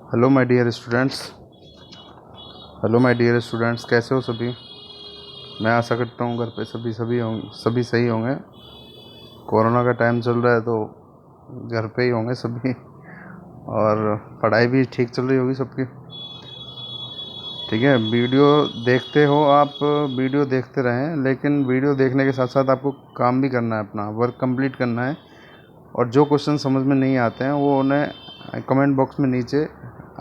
Hello my dear students. Hello my dear students, कैसे हो सभी। मैं आशा करता हूँ घर पे सभी सही होंगे। कोरोना का टाइम चल रहा है तो घर पे ही होंगे सभी। और पढ़ाई भी ठीक चल रही होगी सबकी। ठीक है, वीडियो देखते हो आप, वीडियो देखते रहें, लेकिन वीडियो देखने के साथ साथ आपको काम भी करना है, अपना वर्क कंप्लीट करना है। और जो क्वेश्चन समझ में नहीं आते हैं वो उन्हें कमेंट बॉक्स में नीचे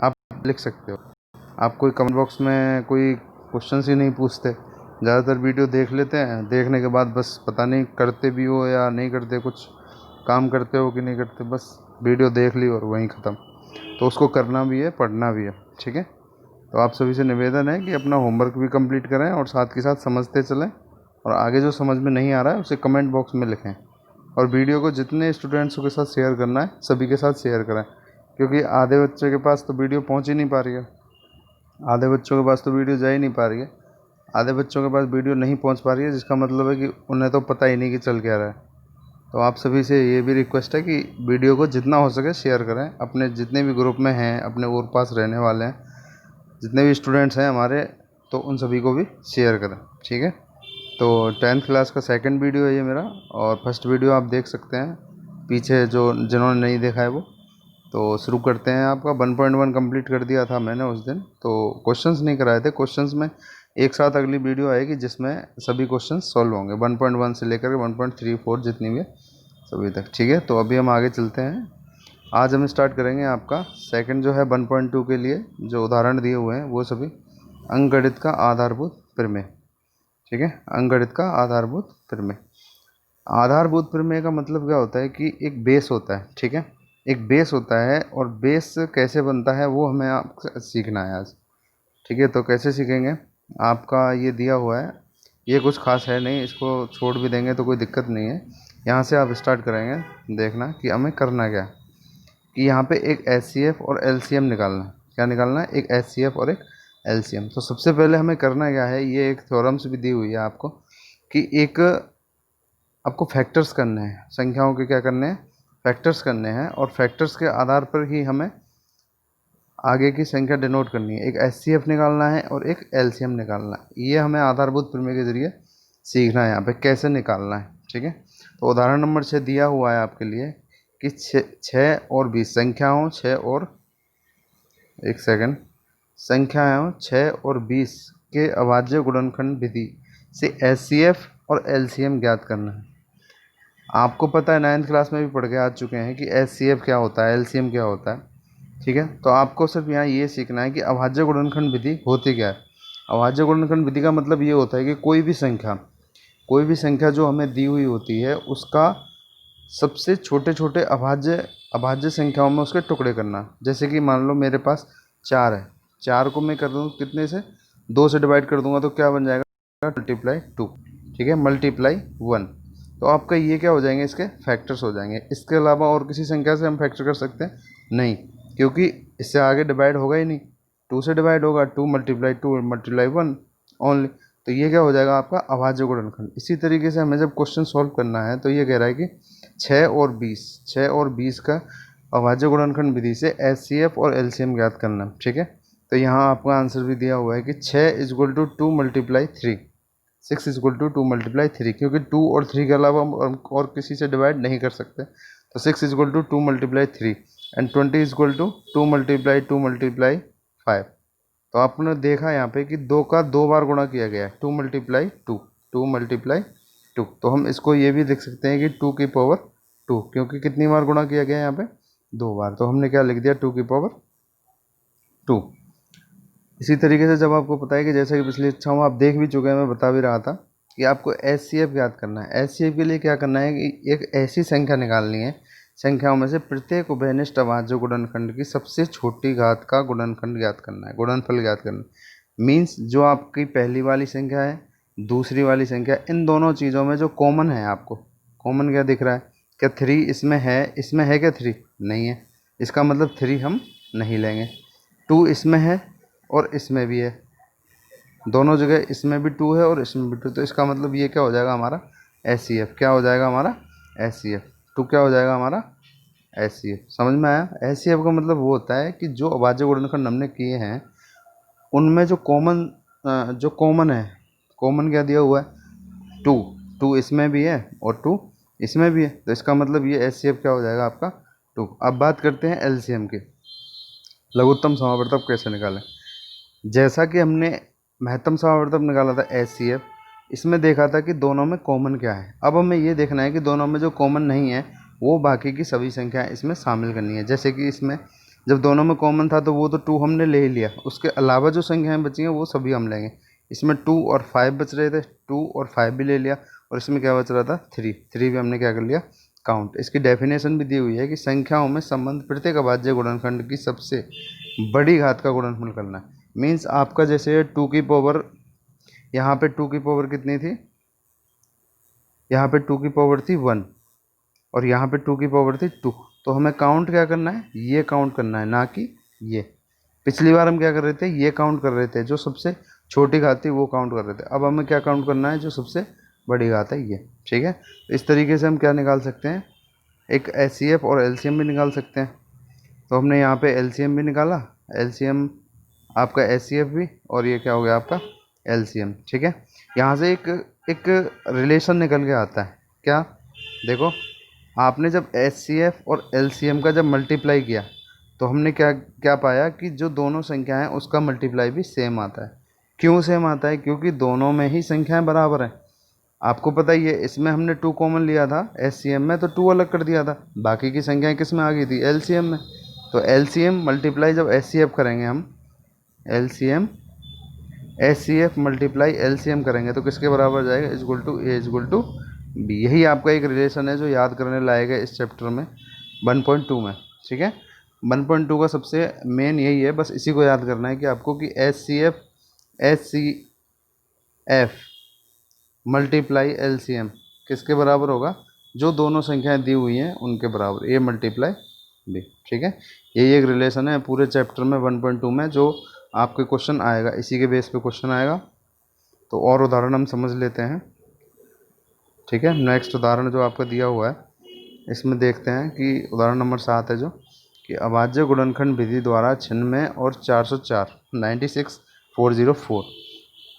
आप लिख सकते हो। आप कोई कमेंट बॉक्स में कोई क्वेश्चंस ही नहीं पूछते, ज़्यादातर वीडियो देख लेते हैं, देखने के बाद बस पता नहीं करते भी हो या नहीं करते, कुछ काम करते हो कि नहीं करते, बस वीडियो देख ली और वहीं ख़त्म। तो उसको करना भी है, पढ़ना भी है। ठीक है, तो आप सभी से निवेदन है कि अपना होमवर्क भी कंप्लीट करें और साथ के साथ समझते चलें। और आगे जो समझ में नहीं आ रहा है उसे कमेंट बॉक्स में लिखें। और वीडियो को जितने स्टूडेंट्स के साथ शेयर करना है सभी के साथ शेयर करें, क्योंकि आधे बच्चों के पास तो वीडियो पहुंच ही नहीं पा रही है। आधे बच्चों के पास तो वीडियो जा ही नहीं पा रही है। आधे बच्चों के पास वीडियो नहीं पहुंच पा रही है, जिसका मतलब है कि उन्हें तो पता ही नहीं कि चल क्या रहा है। तो आप सभी से ये भी रिक्वेस्ट है कि वीडियो को जितना हो सके शेयर करें, अपने जितने भी ग्रुप में हैं, अपने और पास रहने वाले हैं, जितने भी स्टूडेंट्स हैं हमारे, तो उन सभी को भी शेयर करें। ठीक है, तो 10th क्लास का सेकंड वीडियो है ये मेरा, और फर्स्ट वीडियो आप देख सकते हैं पीछे, जो जिन्होंने नहीं देखा है वो। तो शुरू करते हैं। आपका 1.1 कंप्लीट कर दिया था मैंने उस दिन, तो क्वेश्चंस नहीं कराए थे। क्वेश्चंस में एक साथ अगली वीडियो आएगी जिसमें सभी क्वेश्चंस सॉल्व होंगे, 1.1 से लेकर के 1.34 जितनी भी है सभी तक। ठीक है, तो अभी हम आगे चलते हैं। आज हम स्टार्ट करेंगे आपका सेकंड जो है 1.2 के लिए, जो उदाहरण दिए हुए हैं वो सभी अंकगणित का आधारभूत प्रमेय। ठीक है, अंकगणित का आधारभूत प्रमेय। आधारभूत प्रमेय का मतलब क्या होता है कि एक बेस होता है। ठीक है, एक बेस होता है, और बेस कैसे बनता है वो हमें आपको सीखना है आज। ठीक है, तो कैसे सीखेंगे, आपका ये दिया हुआ है, ये कुछ खास है नहीं, इसको छोड़ भी देंगे तो कोई दिक्कत नहीं है। यहाँ से आप स्टार्ट करेंगे, देखना कि हमें करना क्या है। कि यहाँ पे एक एचसीएफ और एलसीएम निकालना है। क्या निकालना है, एक एचसीएफ और एक एलसीएम। तो सबसे पहले हमें करना क्या है, ये एक थ्योरम्स भी दी हुई है आपको, कि एक आपको फैक्टर्स करने हैं, संख्याओं के क्या करने हैं, फैक्टर्स करने हैं, और फैक्टर्स के आधार पर ही हमें आगे की संख्या डिनोट करनी है। एक एचसीएफ निकालना है और एक एलसीएम निकालना है। ये हमें आधारभूत प्रमेय के जरिए सीखना है, यहाँ पे कैसे निकालना है। ठीक है, तो उदाहरण नंबर 6 दिया हुआ है आपके लिए कि 6 और 20 संख्याओं 6 और एक सेकंड, संख्याओं 6 और 20 के अभाज्य गुणनखंड विधि से एचसीएफ और एलसीएम ज्ञात करना है। आपको पता है, 9th क्लास में भी पढ़ के आ चुके हैं कि एचसीएफ क्या होता है, एलसीएम क्या होता है। ठीक है, तो आपको सिर्फ यहाँ ये सीखना है कि अभाज्य गुणनखंड विधि होती क्या है। अभाज्य गुणनखंड विधि का मतलब ये होता है कि कोई भी संख्या जो हमें दी हुई होती है उसका सबसे छोटे छोटे अभाज्य अभाज्य संख्याओं में उसके टुकड़े करना। जैसे कि मान लो मेरे पास 4 है, 4 को मैं कर दूँ कितने से, 2 से डिवाइड कर दूंगा तो क्या बन जाएगा, मल्टीप्लाई 2। ठीक है, मल्टीप्लाई 1। तो आपका ये क्या हो जाएंगे, इसके फैक्टर्स हो जाएंगे। इसके अलावा और किसी संख्या से हम फैक्टर कर सकते हैं नहीं, क्योंकि इससे आगे डिवाइड होगा ही नहीं। 2 से डिवाइड होगा, 2 × 2 × 1 ओनली। तो ये क्या हो जाएगा, आपका अभाज्य गुणनखंड। इसी तरीके से हमें जब क्वेश्चन सॉल्व करना है तो ये कह रहा है कि 6 और 20 का अभाज्य गुणनखंड विधि से एचसीएफ और एलसीएम ज्ञात करना। ठीक है, तो यहाँ आपका आंसर भी दिया हुआ है कि 6 = 2 × 3, 6 = 2 × 3, क्योंकि 2 और 3 के अलावा हम और किसी से डिवाइड नहीं कर सकते। तो 6 = 2 × 3 एंड 20 = 2 × 2 × 5। तो आपने देखा यहाँ पे कि 2 का 2 बार गुणा किया गया है, 2 × 2 तो हम इसको ये भी लिख सकते हैं कि 2 की पावर 2, क्योंकि कितनी बार गुणा किया गया है यहाँ पे, 2 बार। तो हमने क्या लिख दिया, 2 की पावर 2। इसी तरीके से जब आपको पता है कि जैसे कि पिछली इच्छाओं आप देख भी चुके हैं, मैं बता भी रहा था कि आपको एचसीएफ ज्ञात करना है। एचसीएफ के लिए क्या करना है कि एक ऐसी संख्या निकालनी है, संख्याओं में से प्रत्येक उभयनिष्ठ अभाज्य गुणनखंड की सबसे छोटी घात का गुणनखंड ज्ञात करना है, गुणनफल ज्ञात करना है। मीन्स जो आपकी पहली वाली संख्या है, दूसरी वाली संख्या, इन दोनों चीज़ों में जो कॉमन है, आपको कॉमन क्या दिख रहा है, क्या 3 इसमें है क्या, 3 नहीं है, इसका मतलब 3 हम नहीं लेंगे। 2 इसमें है और इसमें भी है, दोनों जगह इसमें भी 2 है और इसमें भी 2, तो इसका मतलब ये क्या हो जाएगा हमारा एचसीएफ। क्या हो जाएगा हमारा एचसीएफ, 2 क्या हो जाएगा हमारा HCF। समझ में आया? HCF का मतलब वो होता है कि जो अभाज्य गुणनखंड हमने किए हैं उनमें जो कॉमन है, कॉमन क्या दिया हुआ है? 2। 2 इसमें भी है और 2 इसमें भी है, तो इसका मतलब ये HCF क्या हो जाएगा आपका? 2। अब बात करते हैं LCM की, लघुत्तम समावर्तक कैसे निकालें। जैसा कि हमने महत्तम समावर्तक निकाला था HCF, इसमें देखा था कि दोनों में कॉमन क्या है। अब हमें ये देखना है कि दोनों में जो कॉमन नहीं है वो बाकी की सभी संख्याएं इसमें शामिल करनी है। जैसे कि इसमें जब दोनों में कॉमन था तो वो तो 2 हमने ले ही लिया, उसके अलावा जो संख्याएं बची हैं वो सभी हम लेंगे। इसमें 2 और 5 बच रहे थे, 2 और 5 भी ले लिया, और इसमें क्या बच रहा था? 3। 3 भी हमने क्या कर लिया? काउंट। इसकी डेफिनेशन भी दी हुई है कि संख्याओं में संबंध प्रत्येक अभाज्य गुणनखंड की सबसे बड़ी घात का गुणनफल करना है। मीन्स आपका जैसे 2 की पावर, यहाँ पे 2 की पावर कितनी थी? यहाँ पे 2 की पावर थी 1 और यहाँ पे 2 की पावर थी 2। तो हमें काउंट क्या करना है? ये काउंट करना है, ना कि ये। पिछली बार हम क्या कर रहे थे? ये काउंट कर रहे थे, जो सबसे छोटी घात थी वो काउंट कर रहे थे। अब हमें क्या काउंट करना है? जो सबसे बड़ी घात है ये। ठीक है, तो इस तरीके से हम क्या निकाल सकते हैं? एक HCF और LCM भी निकाल सकते हैं। तो हमने यहाँ पे LCM भी निकाला, LCM आपका HCF भी, और ये क्या हो गया आपका? LCM। ठीक है, यहाँ से एक रिलेशन निकल के आता है। क्या? देखो, आपने जब HCF और LCM का जब मल्टीप्लाई किया तो हमने क्या क्या पाया कि जो दोनों संख्या हैं उसका मल्टीप्लाई भी सेम आता है। क्यों सेम आता है? क्योंकि दोनों में ही संख्याएं बराबर हैं। आपको पता ही है, इसमें हमने 2 कॉमन लिया था HCM में, तो 2 अलग कर दिया था, बाकी की संख्याएं किस में आ गई थी? LCM में। तो LCM मल्टीप्लाई जब HCF करेंगे हम, LCM HCF मल्टीप्लाई LCM करेंगे तो किसके बराबर जाएगा? Is equal to A is equal to B। यही आपका एक रिलेशन है जो याद करने लायक है इस चैप्टर में 1.2 में। ठीक है, 1.2 का सबसे मेन यही है, बस इसी को याद करना है कि आपको कि HCF मल्टीप्लाई LCM किसके बराबर होगा? जो दोनों संख्याएं दी हुई हैं उनके बराबर, A मल्टीप्लाई B। ठीक है, यही एक रिलेशन है पूरे चैप्टर में 1.2 में जो आपके क्वेश्चन आएगा, इसी के बेस पे क्वेश्चन आएगा। तो और उदाहरण हम समझ लेते हैं। ठीक है, नेक्स्ट उदाहरण जो आपका दिया हुआ है इसमें देखते हैं कि उदाहरण नंबर 7 है जो कि अभाज्य गुणनखंड विधि द्वारा 96 और 404 96404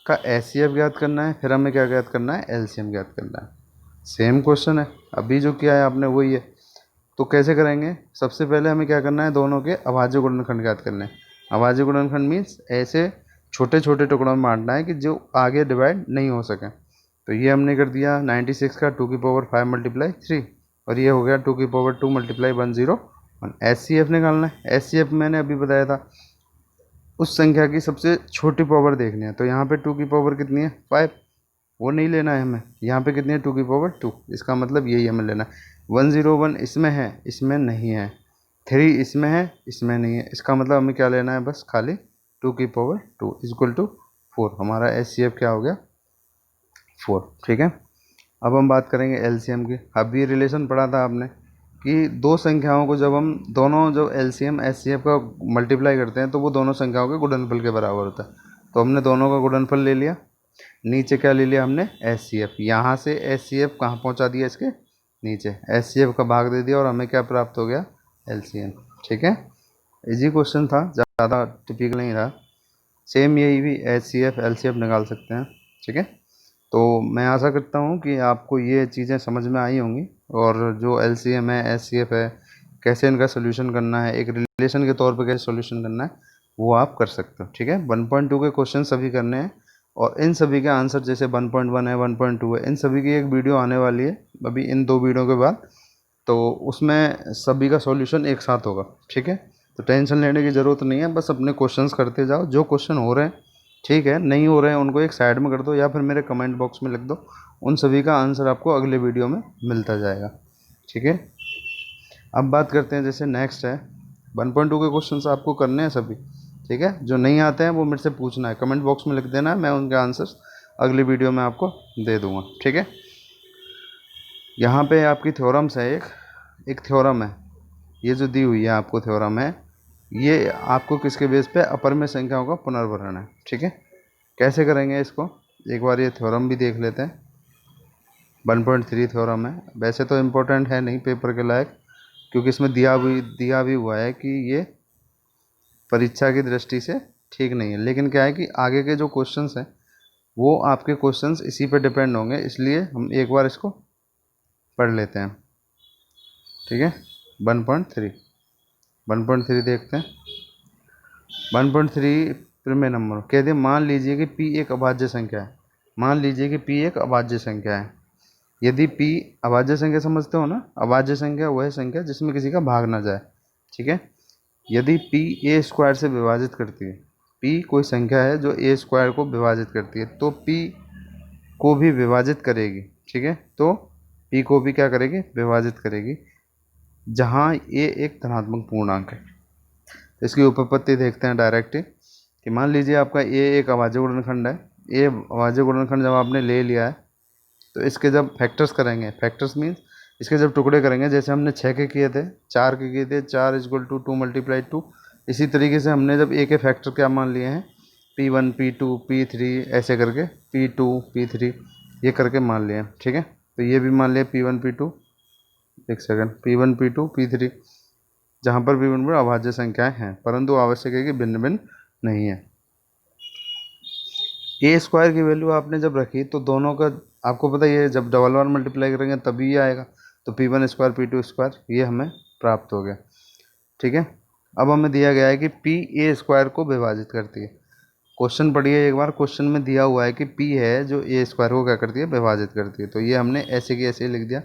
का HCF ज्ञात करना है। फिर हमें क्या ज्ञात करना है? LCM ज्ञात करना है। सेम क्वेश्चन है, अभी जो किया है आपने वही है। तो कैसे करेंगे? सबसे पहले हमें क्या करना है? दोनों के अभाज्य गुणनखंड ज्ञात करने हैं। अभाज्य गुणनखंड मीन्स ऐसे छोटे छोटे टुकड़ों में बांटना है कि जो आगे डिवाइड नहीं हो सके। तो ये हमने कर दिया 96 का 2 की पावर 5 मल्टीप्लाई 3, और ये हो गया 2 की पावर 2 मल्टीप्लाई 101। HCF निकालना है। HCF मैंने अभी बताया था, उस संख्या की सबसे छोटी पावर देखनी है। तो यहाँ पे 2 की पावर कितनी है? 5। वो नहीं लेना है हमें। यहाँ पे कितनी है? 2 की पावर 2। इसका मतलब यही हमें लेना है। 101 इसमें है, इसमें नहीं है। 3 इसमें है, इसमें नहीं है। इसका मतलब हमें क्या लेना है? बस खाली 2 की पावर 2 इजक्वल टू 4। हमारा HCF क्या हो गया? 4। ठीक है, अब हम बात करेंगे LCM की। अब ये रिलेशन पढ़ा था आपने कि दो संख्याओं को जब हम दोनों जो LCM HCF का मल्टीप्लाई करते हैं तो वो दोनों संख्याओं के गुणनफल के बराबर होता है। तो हमने दोनों का गुणनफल ले लिया, नीचे क्या ले लिया हमने? HCF। यहाँ से HCF कहाँ पहुँचा दिया? इसके नीचे। HCF का भाग दे दिया और हमें क्या प्राप्त हो गया? LCM। ठीक है, इजी क्वेश्चन था, ज़्यादा टिपिकल नहीं रहा। सेम यही भी HCF LCF निकाल सकते हैं। ठीक है, तो मैं आशा करता हूँ कि आपको ये चीज़ें समझ में आई होंगी, और जो LCM है HCF है कैसे इनका सोल्यूशन करना है, एक रिलेशन के तौर पे कैसे सोल्यूशन करना है वो आप कर सकते हो। ठीक है, 1.2 के क्वेश्चन सभी करने हैं, और इन सभी के आंसर जैसे 1.1 है 1.2 है, इन सभी की एक वीडियो आने वाली है अभी इन 2 वीडियो के बाद, तो उसमें सभी का सॉल्यूशन एक साथ होगा। ठीक है, तो टेंशन लेने की ज़रूरत नहीं है, बस अपने क्वेश्चंस करते जाओ। जो क्वेश्चन हो रहे हैं ठीक है, नहीं हो रहे हैं उनको एक साइड में कर दो या फिर मेरे कमेंट बॉक्स में लिख दो, उन सभी का आंसर आपको अगले वीडियो में मिलता जाएगा। ठीक है, अब बात करते हैं जैसे नेक्स्ट है 1.2 के क्वेश्चन आपको करने हैं सभी। ठीक है, जो नहीं आते हैं वो मेरे से पूछना है, कमेंट बॉक्स में लिख देना है, मैं उनके आंसर्स अगली वीडियो में आपको दे दूँगा। ठीक है, यहाँ पे आपकी थ्योरम्स है, एक थ्योरम है, ये जो दी हुई है आपको थ्योरम है, ये आपको किसके बेस पे? अपर में संख्याओं का पुनर्भरण है। ठीक है, कैसे करेंगे इसको? एक बार ये थ्योरम भी देख लेते हैं। 1.3 थ्योरम है, वैसे तो इम्पोर्टेंट है नहीं पेपर के लायक, क्योंकि इसमें दिया भी हुआ है कि ये परीक्षा की दृष्टि से ठीक नहीं है। लेकिन क्या है कि आगे के जो क्वेश्चंस हैं वो आपके क्वेश्चंस इसी पे डिपेंड होंगे, इसलिए हम एक बार इसको पढ़ लेते हैं। ठीक है, 1.3 देखते हैं। 1.3 प्रिमे नंबर कहते हैं, मान लीजिए कि P एक अभाज्य संख्या है। मान लीजिए कि P एक अभाज्य संख्या है। यदि P अभाज्य संख्या समझते हो ना, अभाज्य संख्या वह संख्या जिसमें किसी का भाग ना जाए। ठीक है, यदि P a स्क्वायर से विभाजित करती है, P कोई संख्या है जो a स्क्वायर को विभाजित करती है, तो P को भी विभाजित करेगी। ठीक है, तो P को भी क्या करेगी, विभाजित करेगी, जहाँ a एक धनात्मक पूर्णांक है। तो इसकी उपपत्ति देखते हैं डायरेक्ट कि मान लीजिए आपका a एक अभाज्य गुणनखंड है। a अभाज्य गुणनखंड जब आपने ले लिया है तो इसके जब फैक्टर्स करेंगे, फैक्टर्स मीन्स इसके जब टुकड़े करेंगे, जैसे हमने 6 के किए थे, 4 के किए थे, 4 इक्वल टू 2 × 2, इसी तरीके से हमने जब a के फैक्टर क्या मान लिए हैं, P1 P2 P3 ऐसे करके P2 P3 ये करके मान लिए हैं। ठीक है, तो ये भी मान लिया P1 P2, एक सेकंड, P1 P2 P3, जहाँ पर भी भिन्न अभाज्य संख्याएं हैं, परंतु आवश्यक है कि भिन्न भिन्न नहीं है। ए स्क्वायर की वैल्यू आपने जब रखी तो दोनों का आपको पता है, जब डबल बार मल्टीप्लाई करेंगे तभी ये आएगा, तो P1 स्क्वायर P2 स्क्वायर ये हमें प्राप्त हो गया। ठीक है, अब हमें दिया गया है कि P ए स्क्वायर को विभाजित करती है। क्वेश्चन पढ़िए एक बार, क्वेश्चन में दिया हुआ है कि P है जो ए स्क्वायर को क्या करती है, विभाजित करती है। तो ये हमने ऐसे की ऐसे लिख दिया,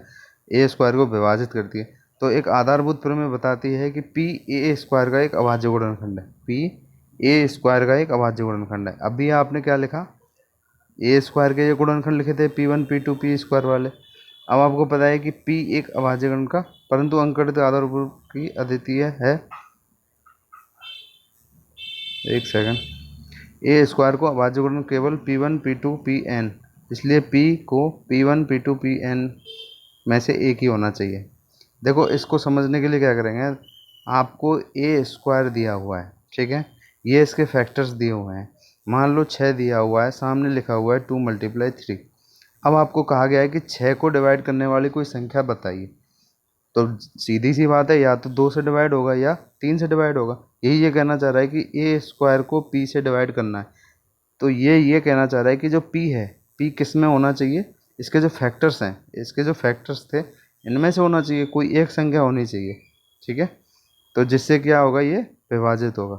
ए स्क्वायर को विभाजित करती है। तो एक आधारभूत प्रमेय बताती है कि P ए स्क्वायर का एक अभाज्य गुणनखंड है। P ए स्क्वायर का एक अभाज्य गुणनखंड है। अभी आपने क्या लिखा, ए स्क्वायर के ये गुणनखंड लिखे थे P1 P2 P स्क्वायर वाले। अब आपको पता है कि P एक अभाज्य गण का परंतु अंकगणित आधारभूत की अद्वितीय है। एक सेकंड, ए स्क्वायर को अभाज्य गुणन केवल P1 P2 Pn, इसलिए P को P1 P2 Pn में से एक ही होना चाहिए। देखो इसको समझने के लिए क्या करेंगे, आपको ए स्क्वायर दिया हुआ है। ठीक है, ये इसके फैक्टर्स दिए हुए हैं। मान लो 6 दिया हुआ है, सामने लिखा हुआ है 2 × 3। अब आपको कहा गया है कि 6 को डिवाइड करने वाली कोई संख्या बताइए। तो सीधी सी बात है, या तो 2 से डिवाइड होगा या 3 से डिवाइड होगा। यही ये कहना चाह रहा है कि ए स्क्वायर को P से डिवाइड करना है। तो ये कहना चाह रहा है कि जो P है, P किस में होना चाहिए, इसके जो फैक्टर्स हैं, इसके जो फैक्टर्स थे इनमें से होना चाहिए, कोई एक संख्या होनी चाहिए। ठीक है, तो जिससे क्या होगा, ये विभाजित होगा।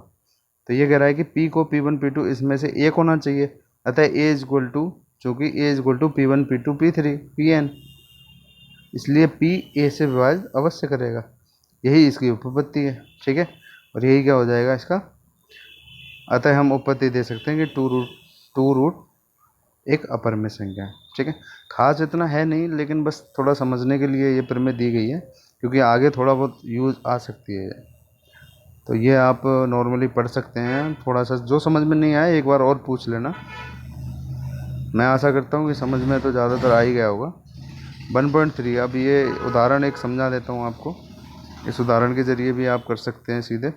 तो ये कह रहा है कि P को P1 P2 इसमें से एक होना चाहिए, अतः A इक्वल टू, चूँकि A equal to P1 P2 P3 Pn, इसलिए P A से विभाजित अवश्य करेगा। यही इसकी उपपत्ति है। ठीक है, और यही क्या हो जाएगा इसका, अतः हम उपपत्ति दे सकते हैं कि टू रूट एक अपरिमेय संख्या है। ठीक है, खास इतना है नहीं, लेकिन बस थोड़ा समझने के लिए ये प्रमेय दी गई है, क्योंकि आगे थोड़ा बहुत यूज़ आ सकती है। तो ये आप नॉर्मली पढ़ सकते हैं। थोड़ा सा जो समझ में नहीं आया एक बार और पूछ लेना। मैं आशा करता हूँ कि समझ में तो ज़्यादातर आ ही गया होगा। 1.3, अब ये उदाहरण एक समझा देता हूँ आपको। इस उदाहरण के ज़रिए भी आप कर सकते हैं सीधे।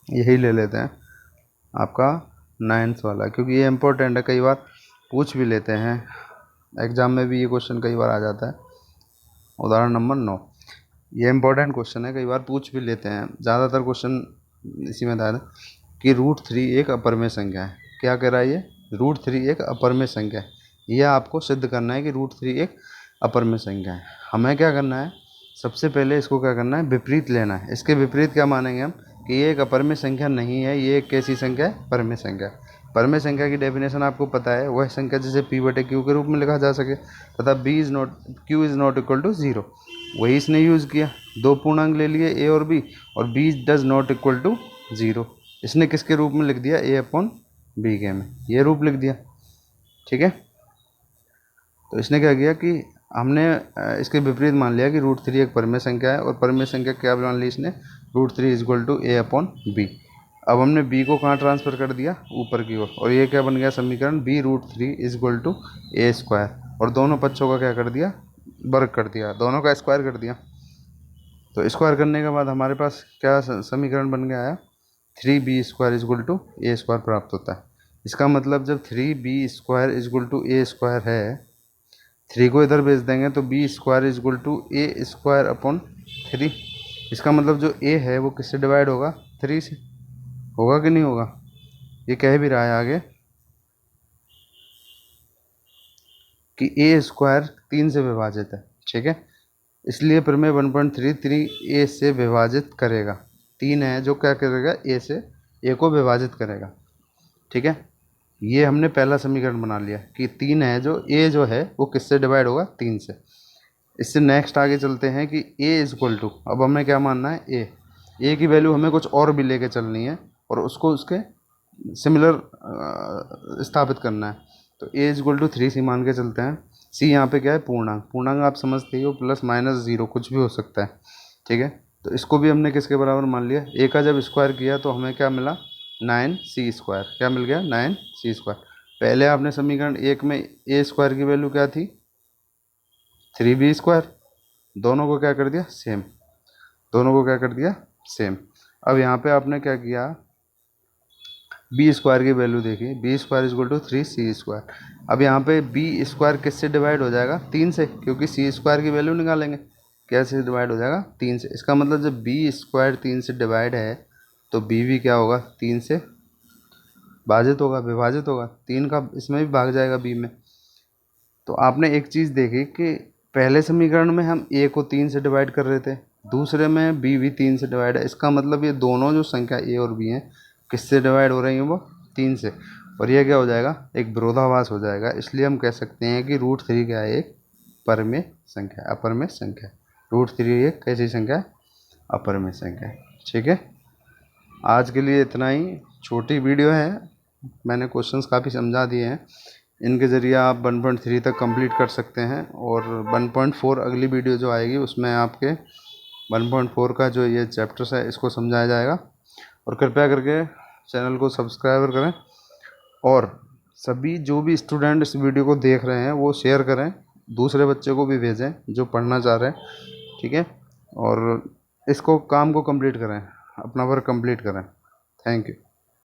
यही ले लेते हैं आपका 9th वाला, क्योंकि ये इम्पोर्टेंट है, कई बार पूछ भी लेते हैं एग्ज़ाम में भी, ये क्वेश्चन कई बार आ जाता है। उदाहरण नंबर 9, ये इम्पोर्टेंट क्वेश्चन है, कई बार पूछ भी लेते हैं। ज़्यादातर क्वेश्चन इसी में था कि √3 एक अपरिमेय संख्या है। क्या कह रहा है ये, √3 एक अपरिमेय संख्या है। यह आपको सिद्ध करना है कि √3 एक अपरिमेय संख्या है। हमें क्या करना है, सबसे पहले इसको क्या करना है, विपरीत लेना है। इसके विपरीत क्या मानेंगे हम, कि ये एक अपरिमेय संख्या नहीं है, ये एक कैसी संख्या है, परिमेय संख्या। परिमेय संख्या की डेफिनेशन आपको पता है, वह संख्या जिसे P/Q के रूप में लिखा जा सके तथा Q is not equal to 0। वही इसने यूज़ किया, दो पूर्णांक ले लिए A और B, और B does not equal to 0 इसने किसके रूप में लिख दिया, A/B के में, ये रूप लिख दिया। ठीक है, तो इसने क्या किया कि हमने इसके विपरीत मान लिया कि √3 एक परिमेय संख्या है, और परिमेय संख्या क्या मान ली इसने, √3 इज इक्वल टू A/B। अब हमने B को कहाँ ट्रांसफ़र कर दिया, ऊपर की ओर, और ये क्या बन गया समीकरण, B√3 is equal to A square, और दोनों पक्षों का क्या कर दिया, वर्ग कर दिया, दोनों का स्क्वायर कर दिया। तो स्क्वायर करने के बाद हमारे पास क्या समीकरण बन गया है, 3B square is equal to A square प्राप्त होता है। इसका मतलब जब 3B square is equal to A square है, 3 को इधर भेज देंगे तो B square is equal to A square upon 3। इसका मतलब जो ए है वो किससे डिवाइड होगा, 3 से। होगा कि नहीं होगा? ये कह भी रहा है आगे कि ए स्क्वायर 3 से विभाजित है, ठीक है। इसलिए प्रमेय 1.33 ए से विभाजित करेगा। 3 है जो क्या करेगा, ए से ए को विभाजित करेगा, ठीक है। ये हमने पहला समीकरण बना लिया कि 3 है जो ए जो है वो किससे डिवाइड होगा, 3 से। इससे नेक्स्ट आगे चलते हैं कि ए इज इक्वल टू, अब हमें क्या मानना है, ए की वैल्यू हमें कुछ और भी लेके चलनी है और उसको उसके सिमिलर स्थापित करना है। तो ए इज इक्वल टू 3 सी मान के चलते हैं। सी यहाँ पे क्या है, पूर्णांक। पूर्णांक आप समझते ही हो, प्लस माइनस जीरो कुछ भी हो सकता है, ठीक है। तो इसको भी हमने किसके बराबर मान लिया, ए का जब स्क्वायर किया तो हमें क्या मिला, 9c²। क्या मिल गया, 9c²। पहले आपने समीकरण 1 में ए स्क्वायर की वैल्यू क्या थी, 3b²। दोनों को क्या कर दिया, सेम। दोनों को क्या कर दिया, सेम। अब यहाँ पे आपने क्या किया, बी स्क्वायर की वैल्यू देखी, B square is equal to 3c²। अब यहाँ पे बी स्क्वायर किससे डिवाइड हो जाएगा, 3 से, क्योंकि सी स्क्वायर की वैल्यू निकालेंगे। कैसे डिवाइड हो जाएगा, 3 से। इसका मतलब जब बी स्क्वायर 3 से डिवाइड है तो बी भी क्या होगा, 3 से भाजित होगा, विभाजित होगा। 3 का इसमें भी भाग जाएगा बी में। तो आपने एक चीज़ देखी कि पहले समीकरण में हम ए को 3 से डिवाइड कर रहे थे, दूसरे में बी भी 3 से डिवाइड है। इसका मतलब ये दोनों जो संख्या ए और बी हैं किससे डिवाइड हो रही हैं, वो 3 से। और ये क्या हो जाएगा, एक विरोधाभास हो जाएगा। इसलिए हम कह सकते हैं कि √3 क्या है, एक परमेय संख्या, अपरमेय संख्या। √3 एक कैसी संख्या है, अपरमेय संख्या, ठीक है। आज के लिए इतना ही, छोटी वीडियो है, मैंने क्वेश्चंस काफ़ी समझा दिए हैं। इनके ज़रिए आप 1.3 तक कंप्लीट कर सकते हैं। और 1.4 अगली वीडियो जो आएगी उसमें आपके 1.4 का जो ये चैप्टर्स है इसको समझाया जाएगा। और कृपया करके चैनल को सब्सक्राइब करें और सभी जो भी स्टूडेंट इस वीडियो को देख रहे हैं वो शेयर करें, दूसरे बच्चे को भी भेजें जो पढ़ना चाह रहे हैं, ठीक है। और इसको काम को कंप्लीट करें, अपना वर्क कंप्लीट करें। Thank you.